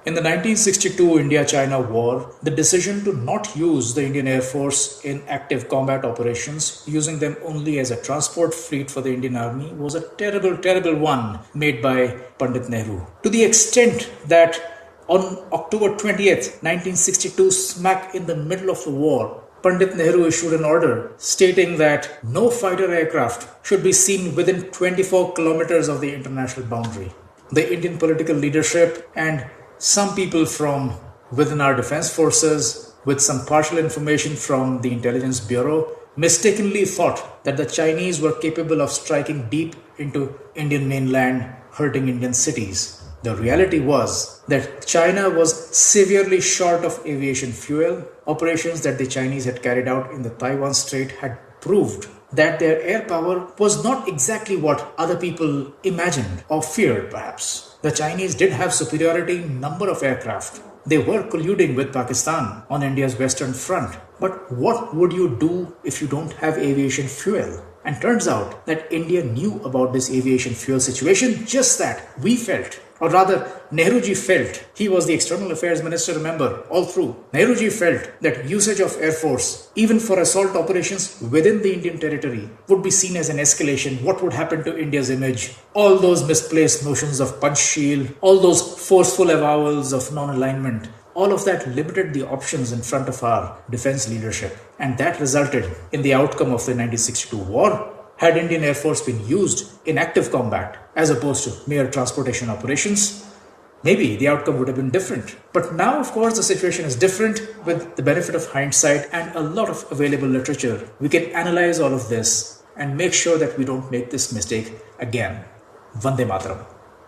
In the 1962 India-China War, the decision to not use the Indian Air Force in active combat operations, using them only as a transport fleet for the Indian Army, was a terrible, terrible one made by Pandit Nehru. To the extent that on October 20th, 1962, smack in the middle of the war, Pandit Nehru issued an order stating that no fighter aircraft should be seen within 24 kilometers of the international boundary. The Indian political leadership and some people from within our defense forces, with some partial information from the intelligence bureau, mistakenly thought that the Chinese were capable of striking deep into Indian mainland, hurting Indian cities. The reality was that China was severely short of aviation fuel. Operations that the Chinese had carried out in the Taiwan Strait had proved that their air power was not exactly what other people imagined or feared, perhaps. The Chinese did have superiority in number of aircraft. They were colluding with Pakistan on India's western front. But what would you do if you don't have aviation fuel? And turns out that India knew about this aviation fuel situation, just that we felt, or rather Nehruji felt, he was the External Affairs Minister, remember, all through. Nehruji felt that usage of Air Force, even for assault operations within the Indian territory, would be seen as an escalation. What would happen to India's image? All those misplaced notions of punch shield, all those forceful avowals of non-alignment, all of that limited the options in front of our defense leadership. And that resulted in the outcome of the 1962 war. Had Indian Air Force been used in active combat as opposed to mere transportation operations, maybe the outcome would have been different. But now, of course, the situation is different. With the benefit of hindsight and a lot of available literature, we can analyze all of this and make sure that we don't make this mistake again. Vande Mataram.